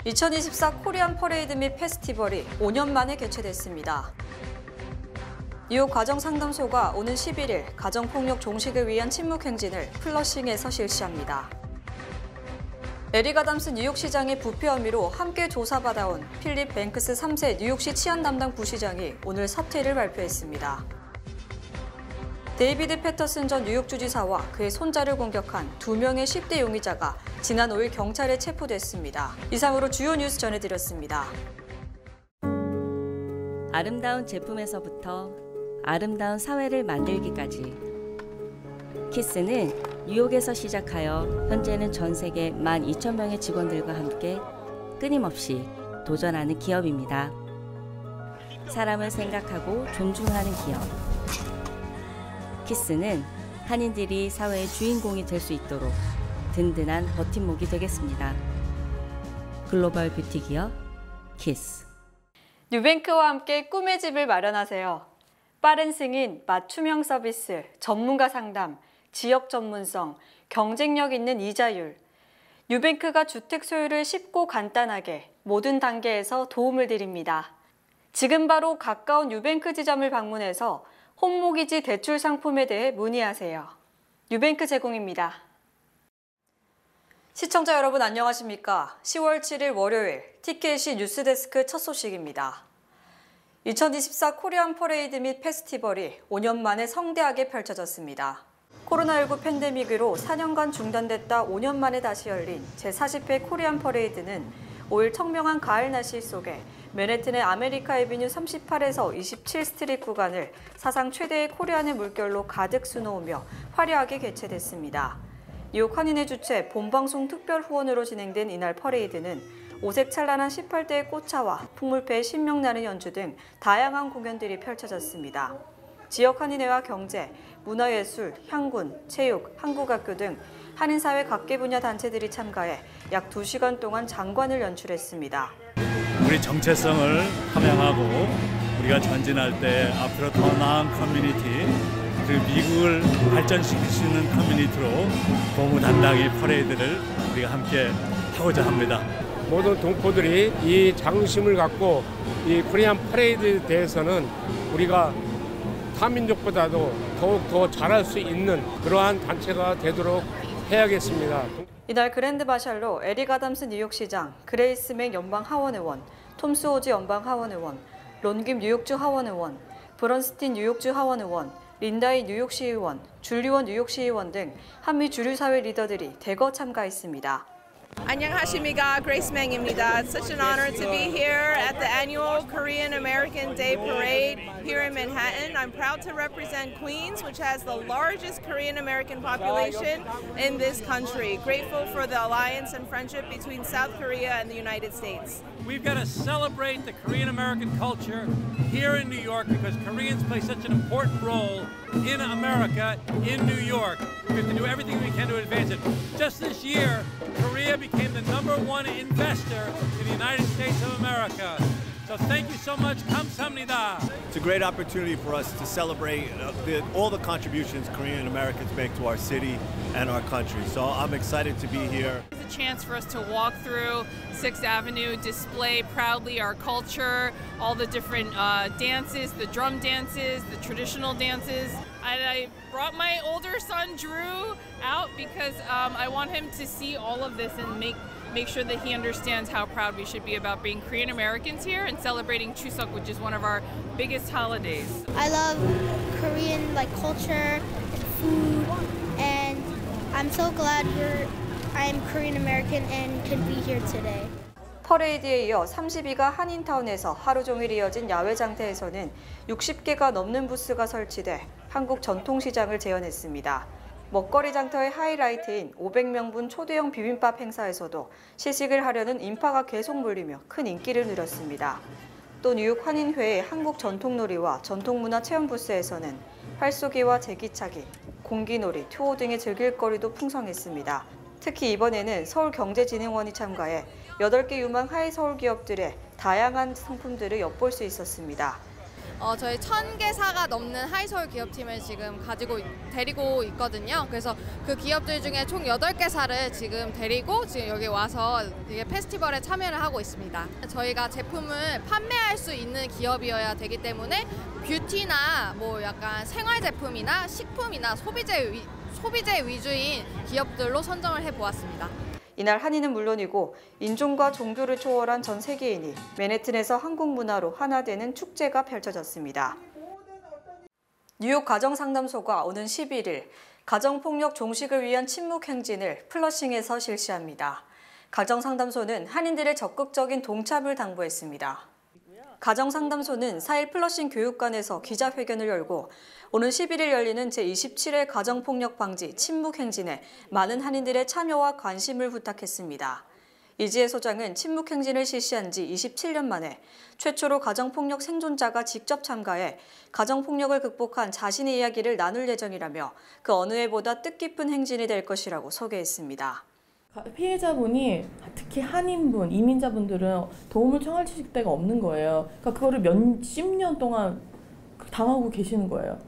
2024 코리안 퍼레이드 및 페스티벌이 5년 만에 개최됐습니다. 뉴욕 가정상담소가 오는 11일 가정폭력 종식을 위한 침묵행진을 플러싱에서 실시합니다. 에릭 아담스 뉴욕시장의 부패 혐의로 함께 조사받아온 필립 뱅크스 3세 뉴욕시 치안 담당 부시장이 오늘 사퇴를 발표했습니다. 데이비드 패터슨 전 뉴욕주지사와 그의 손자를 공격한 2명의 10대 용의자가 지난 5일 경찰에 체포됐습니다. 이상으로 주요 뉴스 전해드렸습니다. 아름다운 제품에서부터 아름다운 사회를 만들기까지 키스는 뉴욕에서 시작하여 현재는 전 세계 12,000명의 직원들과 함께 끊임없이 도전하는 기업입니다. 사람을 생각하고 존중하는 기업. 키스는 한인들이 사회의 주인공이 될 수 있도록 든든한 버팀목이 되겠습니다. 글로벌 뷰티 기업 키스. 뉴뱅크와 함께 꿈의 집을 마련하세요. 빠른 승인, 맞춤형 서비스, 전문가 상담, 지역 전문성, 경쟁력 있는 이자율. 뉴뱅크가 주택 소유를 쉽고 간단하게 모든 단계에서 도움을 드립니다. 지금 바로 가까운 뉴뱅크 지점을 방문해서 홈모기지 대출 상품에 대해 문의하세요. 뉴뱅크 제공입니다. 시청자 여러분 안녕하십니까? 10월 7일 월요일 TKC 뉴스데스크 첫 소식입니다. 2024 코리안 퍼레이드 및 페스티벌이 5년 만에 성대하게 펼쳐졌습니다. 코로나19 팬데믹으로 4년간 중단됐다 5년 만에 다시 열린 제40회 코리안 퍼레이드는 5일 청명한 가을 날씨 속에 맨해튼의 아메리카 애비뉴 38에서 27 스트릿 구간을 사상 최대의 코리안의 물결로 가득 수놓으며 화려하게 개최됐습니다. 뉴욕 한인회 주최 본방송 특별 후원으로 진행된 이날 퍼레이드는 오색 찬란한 18대의 꽃차와 풍물패의 신명나는 연주 등 다양한 공연들이 펼쳐졌습니다. 지역 한인회와 경제, 문화예술, 향군, 체육, 한국학교 등 한인사회 각계 분야 단체들이 참가해 약 2시간 동안 장관을 연출했습니다. 우리 정체성을 함양하고 우리가 전진할 때 앞으로 더 나은 커뮤니티, 그리고 미국을 발전시킬 수 있는 커뮤니티로 고무단단히 퍼레이드를 우리가 함께 하고자 합니다. 모든 동포들이 이 자긍심을 갖고 이 코리안 퍼레이드에 대해서는 우리가 타민족보다도 더욱 더 잘할 수 있는 그러한 단체가 되도록 해야겠습니다. 이날 그랜드 마샬로 에릭 아담스 뉴욕시장, 그레이스 맥 연방 하원의원, 톰스 호지 연방 하원의원, 론김 뉴욕주 하원의원, 브런스틴 뉴욕주 하원의원, 린다이 뉴욕시의원, 줄리원 뉴욕시의원 등 한미 주류사회 리더들이 대거 참가했습니다. 안녕하십니까, Grace Meng입니다. It's such an honor to be here at the annual Korean American Day Parade here in Manhattan. I'm proud to represent Queens, which has the largest Korean American population in this country. Grateful for the alliance and friendship between South Korea and the United States. We've got to celebrate the Korean American culture here in New York because Koreans play such an important role in America, in New York. We have to do everything we can to advance it. Just this year, Korea became the #1 investor in the United States of America. So thank you so much. 감사합니다. It's a great opportunity for us to celebrate all the contributions Korean Americans make to our city and our country. So I'm excited to be here. It's a chance for us to walk through 6th Avenue, display proudly our culture, all the different dances, the drum dances, the traditional dances. And I brought my older son Drew out because I want him to see all of this and make sure that he understands how proud we should be about being Korean Americans here and celebrating Chuseok, which is one of our biggest holidays. I love Korean culture and food, and I'm so glad I'm Korean American and can be here today. 퍼레이드에 이어 32가 한인타운에서 하루 종일 이어진 야외 장터에서는 60개가 넘는 부스가 설치돼 한국 전통시장을 재현했습니다. 먹거리 장터의 하이라이트인 500명분 초대형 비빔밥 행사에서도 시식을 하려는 인파가 계속 몰리며 큰 인기를 누렸습니다. 또 뉴욕 한인회의 한국 전통놀이와 전통문화 체험 부스에서는 활쏘기와 제기차기, 공기놀이, 투호 등의 즐길거리도 풍성했습니다. 특히 이번에는 서울경제진흥원이 참가해 8개 유망 하이 서울 기업들의 다양한 상품들을 엿볼 수 있었습니다. 저희 1000개사가 넘는 하이서울 기업팀을 지금 데리고 있거든요. 그래서 그 기업들 중에 총 8개사를 지금 데리고 지금 여기 와서 이게 페스티벌에 참여를 하고 있습니다. 저희가 제품을 판매할 수 있는 기업이어야 되기 때문에 뷰티나 뭐 약간 생활 제품이나 식품이나 소비재 위주인 기업들로 선정을 해보았습니다. 이날 한인은 물론이고 인종과 종교를 초월한 전 세계인이 맨해튼에서 한국 문화로 하나 되는 축제가 펼쳐졌습니다. 뉴욕 가정상담소가 오는 11일 가정폭력 종식을 위한 침묵 행진을 플러싱에서 실시합니다. 가정상담소는 한인들의 적극적인 동참을 당부했습니다. 가정상담소는 4일 플러싱 교육관에서 기자회견을 열고 오는 11일 열리는 제27회 가정폭력 방지 침묵 행진에 많은 한인들의 참여와 관심을 부탁했습니다. 이지혜 소장은 침묵 행진을 실시한 지 27년 만에 최초로 가정폭력 생존자가 직접 참가해 가정폭력을 극복한 자신의 이야기를 나눌 예정이라며 그 어느 해보다 뜻깊은 행진이 될 것이라고 소개했습니다. 피해자분이 특히 한인분, 이민자분들은 도움을 청하실 데가 없는 거예요. 그러니까 그거를 몇십 년 동안 당하고 계시는 거예요.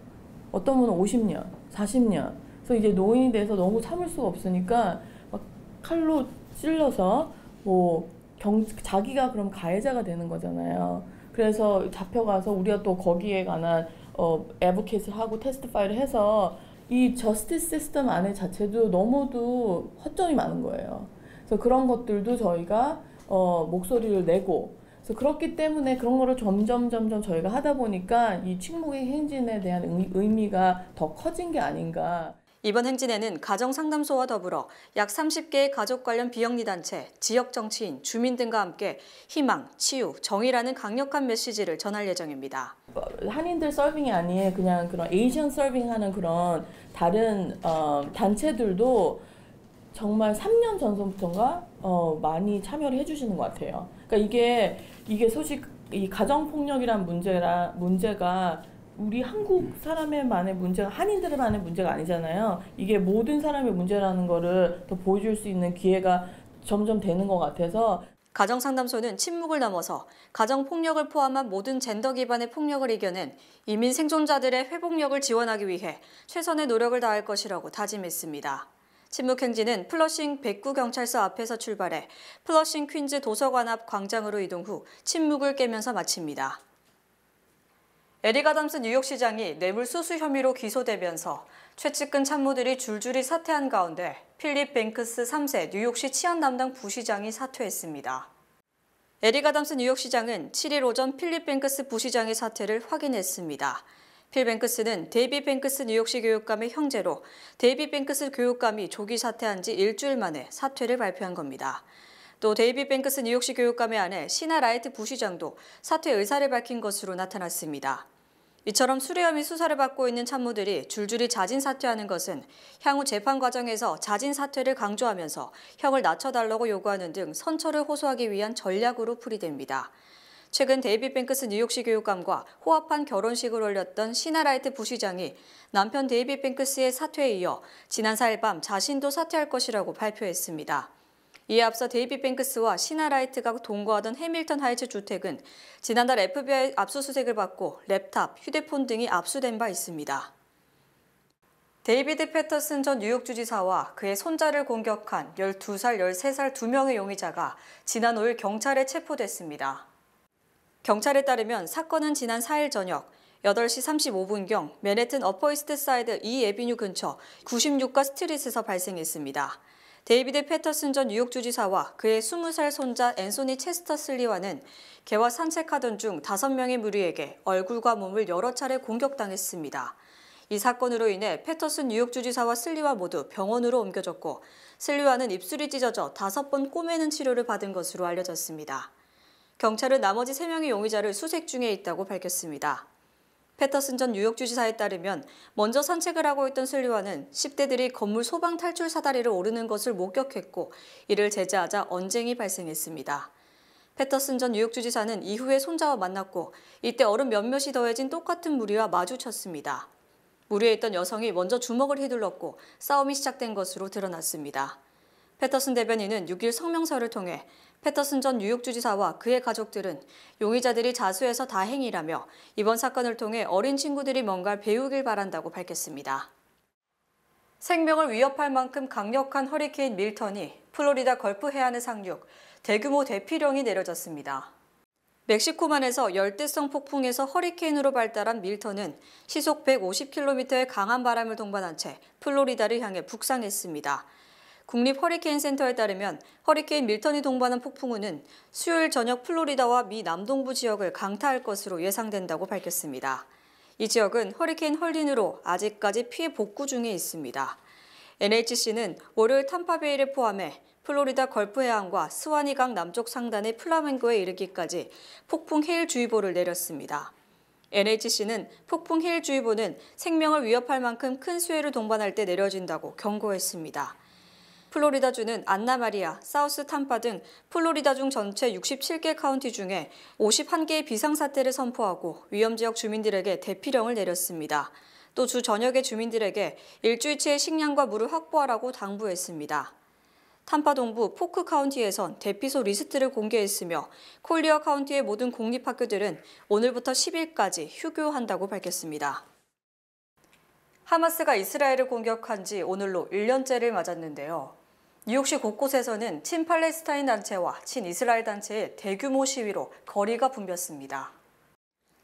어떤 분은 50년, 40년. 그래서 이제 노인이 돼서 너무 참을 수가 없으니까 막 칼로 찔러서 자기가 그럼 가해자가 되는 거잖아요. 그래서 잡혀가서 우리가 또 거기에 관한 애드보케이트를 하고 테스티파이를 해서 이 저스티스 시스템 안에 자체도 너무도 허점이 많은 거예요. 그래서 그런 것들도 저희가 목소리를 내고, 그래서 그렇기 때문에 그런 거를 점점 저희가 하다 보니까 이 침묵의 행진에 대한 의미가 더 커진 게 아닌가. 이번 행진에는 가정상담소와 더불어 약 30개의 가족 관련 비영리단체, 지역 정치인, 주민 등과 함께 희망, 치유, 정의라는 강력한 메시지를 전할 예정입니다. 한인들 서빙이 아닌 그냥 그런 에이시안 서빙하는 그런 다른 단체들도 정말 3년 전부터인가 많이 참여를 해주시는 것 같아요. 그러니까 이게 소식 이 가정폭력이란 문제가 우리 한국 사람의만의 문제가 한인들만의 문제가 아니잖아요. 이게 모든 사람의 문제라는 거를 더 보여줄 수 있는 기회가 점점 되는 것 같아서 가정상담소는 침묵을 넘어서 가정폭력을 포함한 모든 젠더 기반의 폭력을 이겨낸 이민 생존자들의 회복력을 지원하기 위해 최선의 노력을 다할 것이라고 다짐했습니다. 침묵행진은 플러싱 백구경찰서 앞에서 출발해 플러싱 퀸즈 도서관 앞 광장으로 이동 후 침묵을 깨면서 마칩니다. 에릭 아담스 뉴욕시장이 뇌물수수 혐의로 기소되면서 최측근 참모들이 줄줄이 사퇴한 가운데 필립 뱅크스 3세 뉴욕시 치안 담당 부시장이 사퇴했습니다. 에릭 아담스 뉴욕시장은 7일 오전 필립 뱅크스 부시장의 사퇴를 확인했습니다. 필 뱅크스는 데이비 뱅크스 뉴욕시 교육감의 형제로 데이비 뱅크스 교육감이 조기 사퇴한 지 일주일 만에 사퇴를 발표한 겁니다. 또 데이비 뱅크스 뉴욕시 교육감의 아내 시나 라이트 부시장도 사퇴 의사를 밝힌 것으로 나타났습니다. 이처럼 수뢰 혐의 수사를 받고 있는 참모들이 줄줄이 자진 사퇴하는 것은 향후 재판 과정에서 자진 사퇴를 강조하면서 형을 낮춰달라고 요구하는 등 선처를 호소하기 위한 전략으로 풀이됩니다. 최근 데이비 뱅크스 뉴욕시 교육감과 호합한 결혼식을 올렸던 시나 라이트 부시장이 남편 데이비 뱅크스의 사퇴에 이어 지난 4일 밤 자신도 사퇴할 것이라고 발표했습니다. 이에 앞서 데이비 뱅크스와 시나 라이트가 동거하던 해밀턴 하이츠 주택은 지난달 FBI 압수수색을 받고 랩탑, 휴대폰 등이 압수된 바 있습니다. 데이비드 패터슨 전 뉴욕주지사와 그의 손자를 공격한 12살, 13살 2명의 용의자가 지난 5일 경찰에 체포됐습니다. 경찰에 따르면 사건은 지난 4일 저녁 8시 35분경 맨해튼 어퍼이스트 사이드 2 애비뉴 근처 96가 스트릿에서 발생했습니다. 데이비드 패터슨 전 뉴욕주지사와 그의 20살 손자 앤소니 체스터 슬리와는 개와 산책하던 중 5명의 무리에게 얼굴과 몸을 여러 차례 공격당했습니다. 이 사건으로 인해 패터슨 뉴욕주지사와 슬리와 모두 병원으로 옮겨졌고 슬리와는 입술이 찢어져 5번 꼬매는 치료를 받은 것으로 알려졌습니다. 경찰은 나머지 3명의 용의자를 수색 중에 있다고 밝혔습니다. 패터슨 전 뉴욕주지사에 따르면 먼저 산책을 하고 있던 슬리와는 10대들이 건물 소방 탈출 사다리를 오르는 것을 목격했고 이를 제지하자 언쟁이 발생했습니다. 패터슨 전 뉴욕주지사는 이후에 손자와 만났고 이때 어른 몇몇이 더해진 똑같은 무리와 마주쳤습니다. 무리에 있던 여성이 먼저 주먹을 휘둘렀고 싸움이 시작된 것으로 드러났습니다. 패터슨 대변인은 6일 성명서를 통해 패터슨 전 뉴욕주지사와 그의 가족들은 용의자들이 자수해서 다행이라며 이번 사건을 통해 어린 친구들이 뭔가를 배우길 바란다고 밝혔습니다. 생명을 위협할 만큼 강력한 허리케인 밀턴이 플로리다 걸프 해안을 상륙, 대규모 대피령이 내려졌습니다. 멕시코만에서 열대성 폭풍에서 허리케인으로 발달한 밀턴은 시속 150km의 강한 바람을 동반한 채 플로리다를 향해 북상했습니다. 국립 허리케인 센터에 따르면 허리케인 밀턴이 동반한 폭풍우는 수요일 저녁 플로리다와 미 남동부 지역을 강타할 것으로 예상된다고 밝혔습니다. 이 지역은 허리케인 헐린으로 아직까지 피해 복구 중에 있습니다. NHC는 월요일 탐파베이를 포함해 플로리다 걸프 해안과 스와니강 남쪽 상단의 플라멩고에 이르기까지 폭풍 해일주의보를 내렸습니다. NHC는 폭풍 해일주의보는 생명을 위협할 만큼 큰 수해를 동반할 때 내려진다고 경고했습니다. 플로리다주는 안나마리아, 사우스 탐파 등 플로리다주 전체 67개 카운티 중에 51개의 비상사태를 선포하고 위험지역 주민들에게 대피령을 내렸습니다. 또 주 전역의 주민들에게 일주일치의 식량과 물을 확보하라고 당부했습니다. 탐파 동부 포크 카운티에선 대피소 리스트를 공개했으며 콜리어 카운티의 모든 공립학교들은 오늘부터 10일까지 휴교한다고 밝혔습니다. 하마스가 이스라엘을 공격한 지 오늘로 1년째를 맞았는데요. 뉴욕시 곳곳에서는 친팔레스타인 단체와 친이스라엘 단체의 대규모 시위로 거리가 붐볐습니다.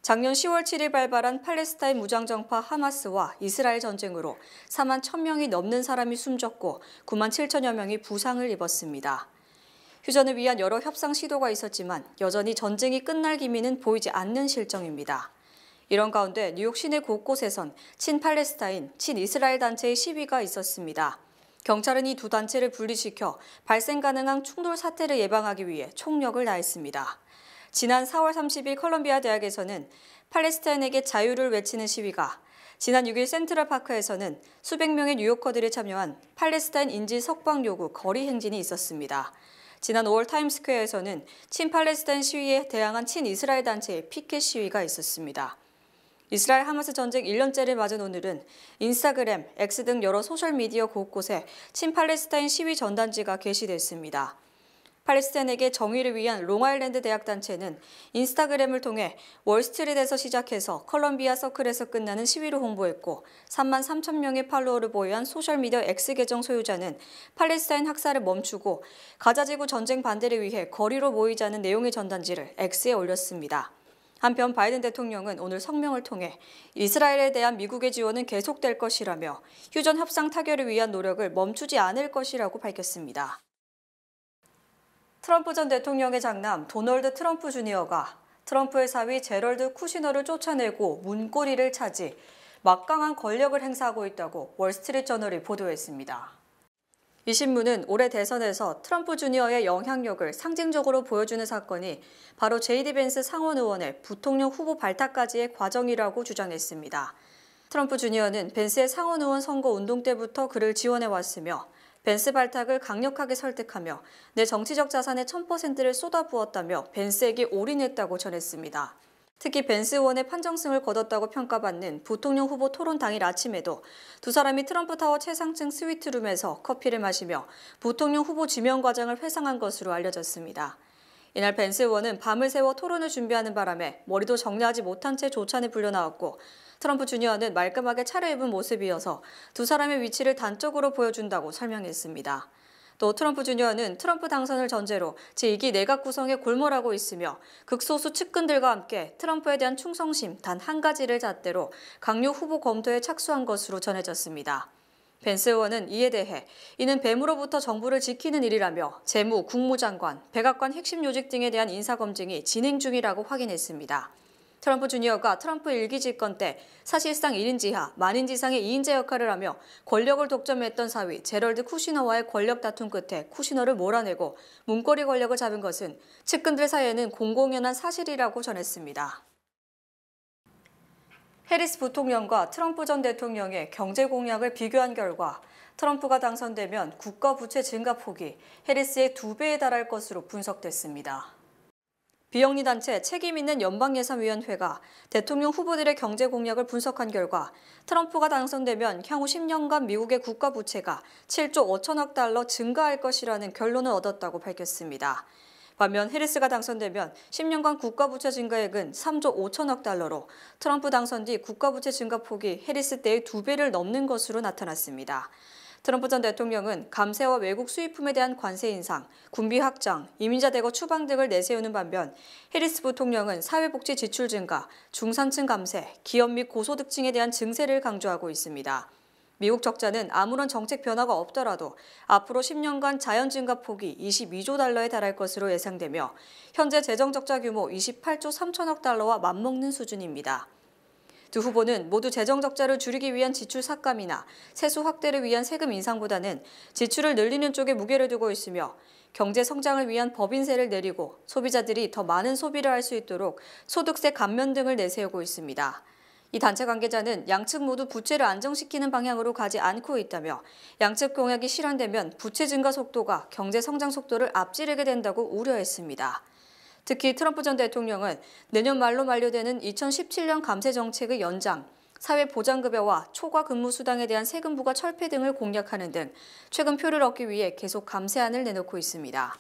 작년 10월 7일 발발한 팔레스타인 무장정파 하마스와 이스라엘 전쟁으로 4만 1,000명이 넘는 사람이 숨졌고 9만 7천여 명이 부상을 입었습니다. 휴전을 위한 여러 협상 시도가 있었지만 여전히 전쟁이 끝날 기미는 보이지 않는 실정입니다. 이런 가운데 뉴욕 시내 곳곳에선 친팔레스타인, 친이스라엘 단체의 시위가 있었습니다. 경찰은 이 두 단체를 분리시켜 발생 가능한 충돌 사태를 예방하기 위해 총력을 다했습니다. 지난 4월 30일 컬럼비아 대학에서는 팔레스타인에게 자유를 외치는 시위가, 지난 6일 센트럴파크에서는 수백 명의 뉴요커들이 참여한 팔레스타인 인질 석방 요구 거리 행진이 있었습니다. 지난 5월 타임스퀘어에서는 친팔레스타인 시위에 대항한 친이스라엘 단체의 피켓 시위가 있었습니다. 이스라엘 하마스 전쟁 1년째를 맞은 오늘은 인스타그램, X 등 여러 소셜미디어 곳곳에 친팔레스타인 시위 전단지가 게시됐습니다. 팔레스타인에게 정의를 위한 롱아일랜드 대학단체는 인스타그램을 통해 월스트리트에서 시작해서 컬럼비아 서클에서 끝나는 시위를 홍보했고 3만 3천 명의 팔로워를 보유한 소셜미디어 X 계정 소유자는 팔레스타인 학살을 멈추고 가자지구 전쟁 반대를 위해 거리로 모이자는 내용의 전단지를 X에 올렸습니다. 한편 바이든 대통령은 오늘 성명을 통해 이스라엘에 대한 미국의 지원은 계속될 것이라며 휴전 협상 타결을 위한 노력을 멈추지 않을 것이라고 밝혔습니다. 트럼프 전 대통령의 장남 도널드 트럼프 주니어가 트럼프의 사위 제럴드 쿠시너를 쫓아내고 문고리를 차지 막강한 권력을 행사하고 있다고 월스트리트 저널이 보도했습니다. 이 신문은 올해 대선에서 트럼프 주니어의 영향력을 상징적으로 보여주는 사건이 바로 제이디 벤스 상원 의원의 부통령 후보 발탁까지의 과정이라고 주장했습니다. 트럼프 주니어는 벤스의 상원 의원 선거 운동 때부터 그를 지원해왔으며 벤스 발탁을 강력하게 설득하며 내 정치적 자산의 1000%를 쏟아부었다며 벤스에게 올인했다고 전했습니다. 특히 벤스 의원의 판정승을 거뒀다고 평가받는 부통령 후보 토론 당일 아침에도 두 사람이 트럼프 타워 최상층 스위트룸에서 커피를 마시며 부통령 후보 지명 과정을 회상한 것으로 알려졌습니다. 이날 벤스 의원은 밤을 새워 토론을 준비하는 바람에 머리도 정리하지 못한 채 조찬에 불려나왔고 트럼프 주니어는 말끔하게 차려입은 모습이어서 두 사람의 위치를 단적으로 보여준다고 설명했습니다. 또 트럼프 주니어는 트럼프 당선을 전제로 제2기 내각 구성에 골몰하고 있으며 극소수 측근들과 함께 트럼프에 대한 충성심 단 한 가지를 잣대로 강요 후보 검토에 착수한 것으로 전해졌습니다. 벤스 의원은 이에 대해 이는 뱀으로부터 정부를 지키는 일이라며 재무, 국무장관, 백악관 핵심 요직 등에 대한 인사검증이 진행 중이라고 확인했습니다. 트럼프 주니어가 트럼프 1기 집권 때 사실상 1인 지하, 만인 지상의 2인제 역할을 하며 권력을 독점했던 사위 제럴드 쿠시너와의 권력 다툼 끝에 쿠시너를 몰아내고 문고리 권력을 잡은 것은 측근들 사이에는 공공연한 사실이라고 전했습니다. 해리스 부통령과 트럼프 전 대통령의 경제 공약을 비교한 결과 트럼프가 당선되면 국가 부채 증가 폭이 해리스의 2배에 달할 것으로 분석됐습니다. 비영리단체 책임있는 연방예산위원회가 대통령 후보들의 경제 공약을 분석한 결과 트럼프가 당선되면 향후 10년간 미국의 국가 부채가 7조 5천억 달러 증가할 것이라는 결론을 얻었다고 밝혔습니다. 반면 해리스가 당선되면 10년간 국가 부채 증가액은 3조 5천억 달러로 트럼프 당선 뒤 국가 부채 증가폭이 해리스 때의 2배를 넘는 것으로 나타났습니다. 트럼프 전 대통령은 감세와 외국 수입품에 대한 관세 인상, 군비 확장, 이민자 대거 추방 등을 내세우는 반면 해리스 부통령은 사회복지 지출 증가, 중산층 감세, 기업 및 고소득층에 대한 증세를 강조하고 있습니다. 미국 적자는 아무런 정책 변화가 없더라도 앞으로 10년간 자연 증가폭이 22조 달러에 달할 것으로 예상되며 현재 재정 적자 규모 28조 3천억 달러와 맞먹는 수준입니다. 두 후보는 모두 재정 적자를 줄이기 위한 지출 삭감이나 세수 확대를 위한 세금 인상보다는 지출을 늘리는 쪽에 무게를 두고 있으며 경제 성장을 위한 법인세를 내리고 소비자들이 더 많은 소비를 할 수 있도록 소득세 감면 등을 내세우고 있습니다. 이 단체 관계자는 양측 모두 부채를 안정시키는 방향으로 가지 않고 있다며 양측 공약이 실현되면 부채 증가 속도가 경제 성장 속도를 앞지르게 된다고 우려했습니다. 특히 트럼프 전 대통령은 내년 말로 만료되는 2017년 감세 정책의 연장, 사회보장급여와 초과 근무 수당에 대한 세금 부과 철폐 등을 공약하는 등 최근 표를 얻기 위해 계속 감세안을 내놓고 있습니다.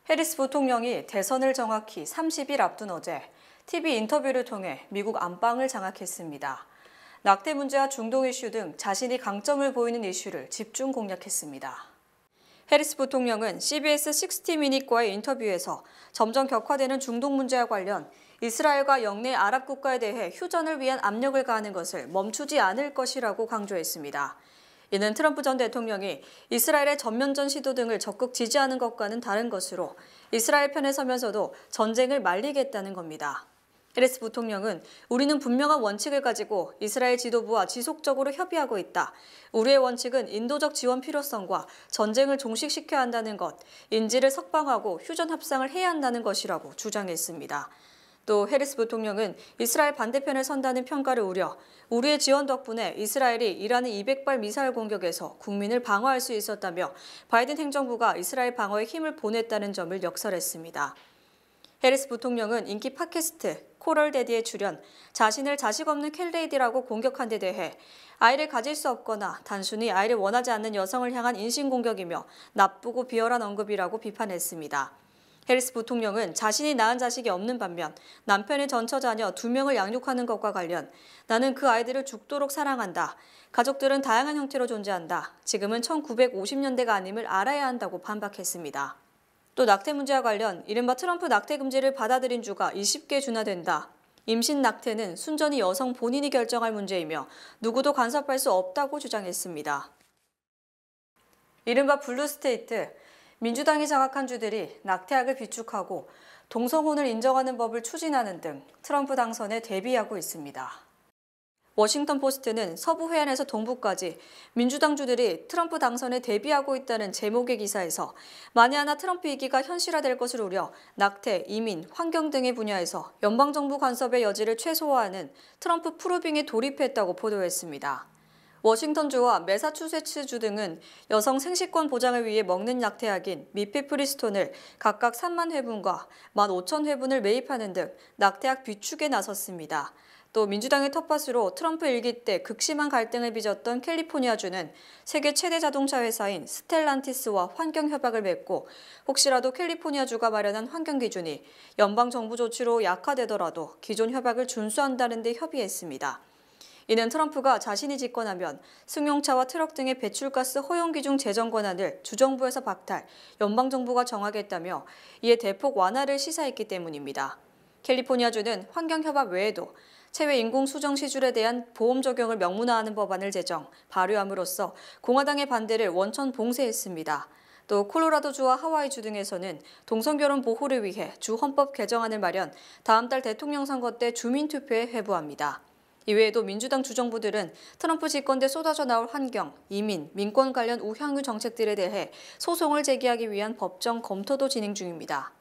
해리스 부통령이 대선을 정확히 30일 앞둔 어제 TV 인터뷰를 통해 미국 안방을 장악했습니다. 낙태 문제와 중동 이슈 등 자신이 강점을 보이는 이슈를 집중 공략했습니다. 해리스 부통령은 CBS 60미닛과의 인터뷰에서 점점 격화되는 중동 문제와 관련 이스라엘과 영내 아랍 국가에 대해 휴전을 위한 압력을 가하는 것을 멈추지 않을 것이라고 강조했습니다. 이는 트럼프 전 대통령이 이스라엘의 전면전 시도 등을 적극 지지하는 것과는 다른 것으로 이스라엘 편에 서면서도 전쟁을 말리겠다는 겁니다. 해리스 부통령은 우리는 분명한 원칙을 가지고 이스라엘 지도부와 지속적으로 협의하고 있다. 우리의 원칙은 인도적 지원 필요성과 전쟁을 종식시켜야 한다는 것, 인지를 석방하고 휴전 합상을 해야 한다는 것이라고 주장했습니다. 또 해리스 부통령은 이스라엘 반대편에 선다는 평가를 우려 우리의 지원 덕분에 이스라엘이 이란의 200발 미사일 공격에서 국민을 방어할 수 있었다며 바이든 행정부가 이스라엘 방어에 힘을 보냈다는 점을 역설했습니다. 해리스 부통령은 인기 팟캐스트 코럴 데디에 출연, 자신을 자식 없는 캣레이디라고 공격한 데 대해 아이를 가질 수 없거나 단순히 아이를 원하지 않는 여성을 향한 인신공격이며 나쁘고 비열한 언급이라고 비판했습니다. 해리스 부통령은 자신이 낳은 자식이 없는 반면 남편의 전처 자녀 2명을 양육하는 것과 관련 나는 그 아이들을 죽도록 사랑한다. 가족들은 다양한 형태로 존재한다. 지금은 1950년대가 아님을 알아야 한다고 반박했습니다. 또 낙태 문제와 관련 이른바 트럼프 낙태 금지를 받아들인 주가 20개 준하된다. 임신 낙태는 순전히 여성 본인이 결정할 문제이며 누구도 간섭할 수 없다고 주장했습니다. 이른바 블루스테이트, 민주당이 장악한 주들이 낙태학을 비축하고 동성혼을 인정하는 법을 추진하는 등 트럼프 당선에 대비하고 있습니다. 워싱턴 포스트는 서부 해안에서 동부까지 민주당 주들이 트럼프 당선에 대비하고 있다는 제목의 기사에서 만에 하나 트럼프 이기가 현실화될 것을 우려 낙태, 이민, 환경 등의 분야에서 연방정부 간섭의 여지를 최소화하는 트럼프 프루빙에 돌입했다고 보도했습니다. 워싱턴주와 매사추세츠주 등은 여성 생식권 보장을 위해 먹는 낙태약인 미페프리스톤을 각각 3만 회분과 15,000회분을 매입하는 등 낙태약 비축에 나섰습니다. 또 민주당의 텃밭으로 트럼프 일기 때 극심한 갈등을 빚었던 캘리포니아주는 세계 최대 자동차 회사인 스텔란티스와 환경 협약을 맺고 혹시라도 캘리포니아주가 마련한 환경 기준이 연방 정부 조치로 약화되더라도 기존 협약을 준수한다는 데 협의했습니다. 이는 트럼프가 자신이 집권하면 승용차와 트럭 등의 배출가스 허용 기준 제정 권한을 주정부에서 박탈, 연방정부가 정하겠다며 이에 대폭 완화를 시사했기 때문입니다. 캘리포니아주는 환경협약 외에도 체외 인공 수정 시줄에 대한 보험 적용을 명문화하는 법안을 제정, 발의함으로써 공화당의 반대를 원천 봉쇄했습니다. 또 콜로라도주와 하와이주 등에서는 동성결혼 보호를 위해 주 헌법 개정안을 마련, 다음 달 대통령 선거 때 주민투표에 회부합니다. 이외에도 민주당 주정부들은 트럼프 집권 때 쏟아져 나올 환경, 이민, 민권 관련 우향유 정책들에 대해 소송을 제기하기 위한 법정 검토도 진행 중입니다.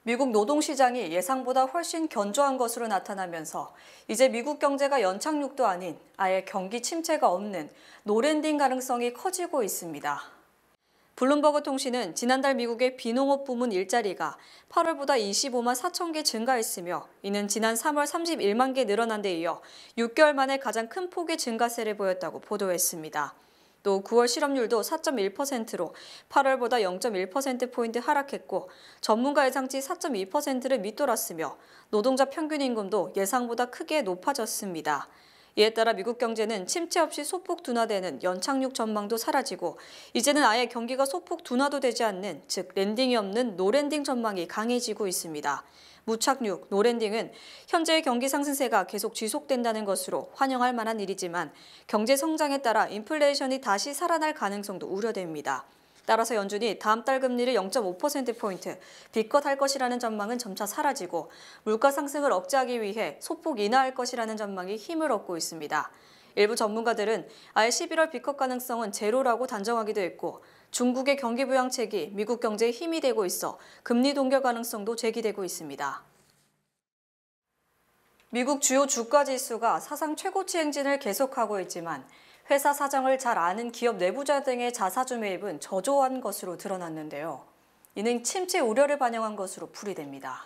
미국 노동시장이 예상보다 훨씬 견조한 것으로 나타나면서 이제 미국 경제가 연착륙도 아닌 아예 경기 침체가 없는 노랜딩 가능성이 커지고 있습니다. 블룸버그 통신은 지난달 미국의 비농업 부문 일자리가 8월보다 25만 4천 개 증가했으며 이는 지난 3월 31만 개 늘어난 데 이어 6개월 만에 가장 큰 폭의 증가세를 보였다고 보도했습니다. 또 9월 실업률도 4.1%로 8월보다 0.1%포인트 하락했고 전문가 예상치 4.2%를 밑돌았으며 노동자 평균 임금도 예상보다 크게 높아졌습니다. 이에 따라 미국 경제는 침체 없이 소폭 둔화되는 연착륙 전망도 사라지고 이제는 아예 경기가 소폭 둔화도 되지 않는, 즉 랜딩이 없는 노랜딩 전망이 강해지고 있습니다. 무착륙, 노랜딩은 현재의 경기 상승세가 계속 지속된다는 것으로 환영할 만한 일이지만 경제 성장에 따라 인플레이션이 다시 살아날 가능성도 우려됩니다. 따라서 연준이 다음 달 금리를 0.5%포인트 비컷할 것이라는 전망은 점차 사라지고 물가 상승을 억제하기 위해 소폭 인하할 것이라는 전망이 힘을 얻고 있습니다. 일부 전문가들은 아예 11월 비컷 가능성은 제로라고 단정하기도 했고 중국의 경기 부양책이 미국 경제에 힘이 되고 있어 금리 동결 가능성도 제기되고 있습니다. 미국 주요 주가 지수가 사상 최고치 행진을 계속하고 있지만 회사 사정을 잘 아는 기업 내부자 등의 자사주 매입은 저조한 것으로 드러났는데요. 이는 침체 우려를 반영한 것으로 풀이됩니다.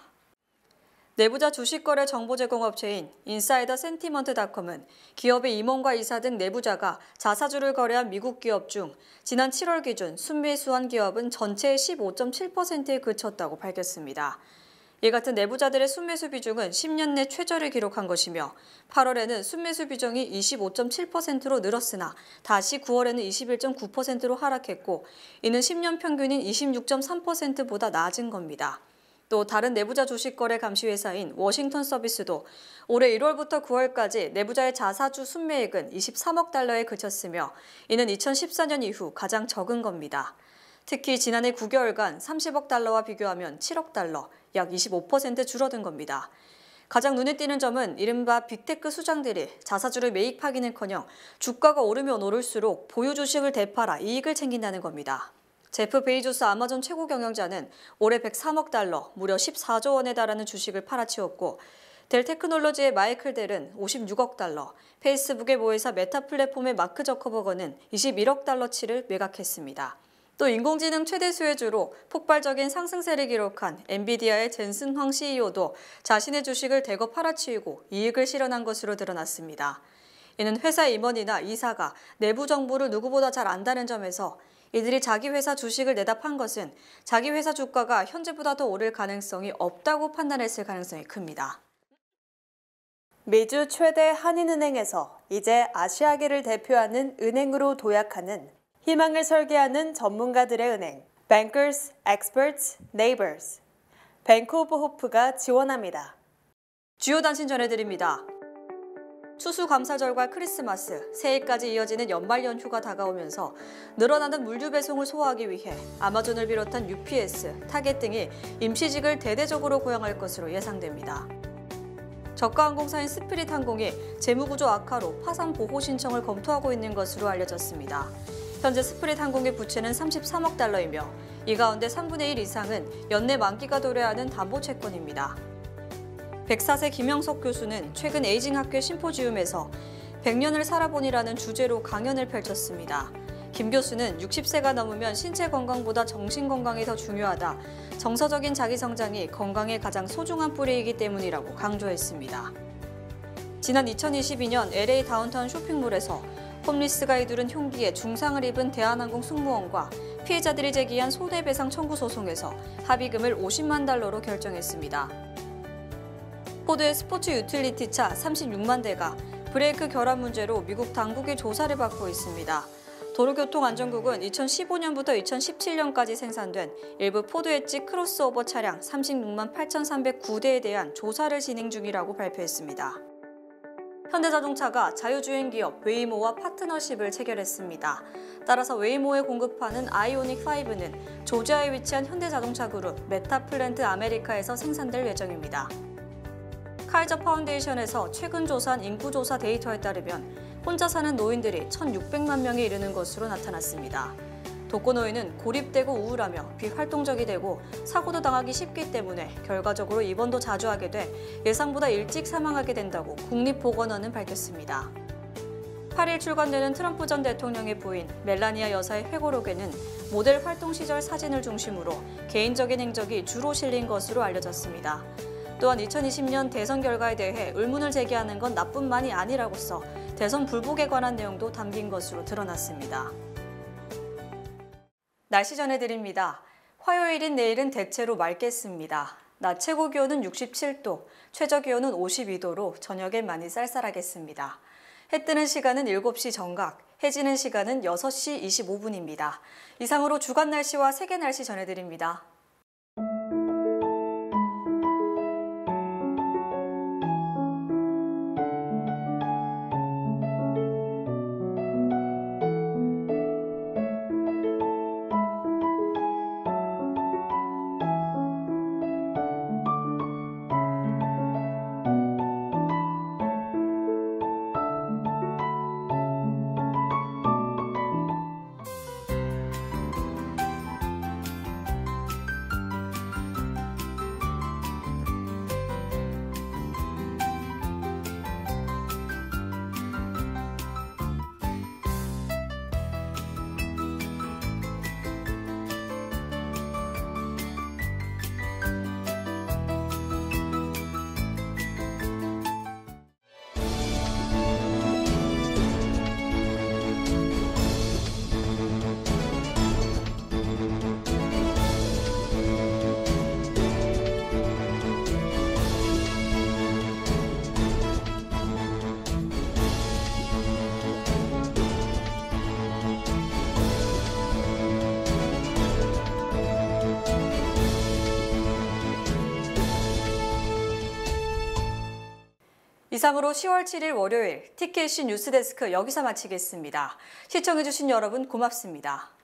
내부자 주식거래 정보 제공 업체인 인사이더 센티먼트닷컴은 기업의 임원과 이사 등 내부자가 자사주를 거래한 미국 기업 중 지난 7월 기준 순매수한 기업은 전체의 15.7%에 그쳤다고 밝혔습니다. 이 같은 내부자들의 순매수 비중은 10년 내 최저를 기록한 것이며 8월에는 순매수 비중이 25.7%로 늘었으나 다시 9월에는 21.9%로 하락했고 이는 10년 평균인 26.3%보다 낮은 겁니다. 또 다른 내부자 주식 거래 감시 회사인 워싱턴 서비스도 올해 1월부터 9월까지 내부자의 자사주 순매액은 23억 달러에 그쳤으며 이는 2014년 이후 가장 적은 겁니다. 특히 지난해 9개월간 30억 달러와 비교하면 7억 달러, 약 25% 줄어든 겁니다. 가장 눈에 띄는 점은 이른바 빅테크 수장들이 자사주를 매입하기는커녕 주가가 오르면 오를수록 보유 주식을 되팔아 이익을 챙긴다는 겁니다. 제프 베이조스 아마존 최고 경영자는 올해 103억 달러, 무려 14조 원에 달하는 주식을 팔아치웠고 델 테크놀로지의 마이클 델은 56억 달러, 페이스북의 모회사 메타 플랫폼의 마크 저커버거는 21억 달러치를 매각했습니다. 또 인공지능 최대 수혜주로 폭발적인 상승세를 기록한 엔비디아의 젠슨 황 CEO도 자신의 주식을 대거 팔아치우고 이익을 실현한 것으로 드러났습니다. 이는 회사 임원이나 이사가 내부 정보를 누구보다 잘 안다는 점에서 이들이 자기 회사 주식을 내다 판 것은 자기 회사 주가가 현재보다 더 오를 가능성이 없다고 판단했을 가능성이 큽니다. 미주 최대 한인은행에서 이제 아시아계를 대표하는 은행으로 도약하는 희망을 설계하는 전문가들의 은행, Bankers, Experts, Neighbors, 뱅크 오브 호프가 지원합니다. 주요 단신 전해드립니다. 추수감사절과 크리스마스, 새해까지 이어지는 연말 연휴가 다가오면서 늘어나는 물류 배송을 소화하기 위해 아마존을 비롯한 UPS, 타겟 등이 임시직을 대대적으로 고용할 것으로 예상됩니다. 저가 항공사인 스피릿 항공이 재무구조 악화로 파산 보호 신청을 검토하고 있는 것으로 알려졌습니다. 현재 스피릿 항공의 부채는 33억 달러이며 이 가운데 3분의 1 이상은 연내 만기가 도래하는 담보 채권입니다. 104세 김영석 교수는 최근 에이징 학회 심포지움에서 100년을 살아보니라는 주제로 강연을 펼쳤습니다. 김 교수는 60세가 넘으면 신체 건강보다 정신 건강이 더 중요하다. 정서적인 자기 성장이 건강의 가장 소중한 뿌리이기 때문이라고 강조했습니다. 지난 2022년 LA 다운타운 쇼핑몰에서 홈리스가 이두른 흉기에 중상을 입은 대한항공 승무원과 피해자들이 제기한 손해배상 청구 소송에서 합의금을 50만 달러로 결정했습니다. 포드의 스포츠 유틸리티차 36만 대가 브레이크 결함 문제로 미국 당국의 조사를 받고 있습니다. 도로교통안전국은 2015년부터 2017년까지 생산된 일부 포드 엣지 크로스오버 차량 36만 8,309대에 대한 조사를 진행 중이라고 발표했습니다. 현대자동차가 자유주행 기업 웨이모와 파트너십을 체결했습니다. 따라서 웨이모에 공급하는 아이오닉 5는 조지아에 위치한 현대자동차 그룹 메타플랜트 아메리카에서 생산될 예정입니다. 카이저 파운데이션에서 최근 조사한 인구조사 데이터에 따르면 혼자 사는 노인들이 1,600만 명에 이르는 것으로 나타났습니다. 독거노인은 고립되고 우울하며 비활동적이 되고 사고도 당하기 쉽기 때문에 결과적으로 입원도 자주 하게 돼 예상보다 일찍 사망하게 된다고 국립보건원은 밝혔습니다. 8일 출간되는 트럼프 전 대통령의 부인 멜라니아 여사의 회고록에는 모델 활동 시절 사진을 중심으로 개인적인 행적이 주로 실린 것으로 알려졌습니다. 또한 2020년 대선 결과에 대해 의문을 제기하는 건 나뿐만이 아니라고서 대선 불복에 관한 내용도 담긴 것으로 드러났습니다. 날씨 전해드립니다. 화요일인 내일은 대체로 맑겠습니다. 낮 최고 기온은 67도, 최저 기온은 52도로 저녁엔 많이 쌀쌀하겠습니다. 해 뜨는 시간은 7시 정각, 해 지는 시간은 6시 25분입니다. 이상으로 주간 날씨와 세계 날씨 전해드립니다. 이상으로 10월 7일 월요일 TKC 뉴스데스크 여기서 마치겠습니다. 시청해주신 여러분 고맙습니다.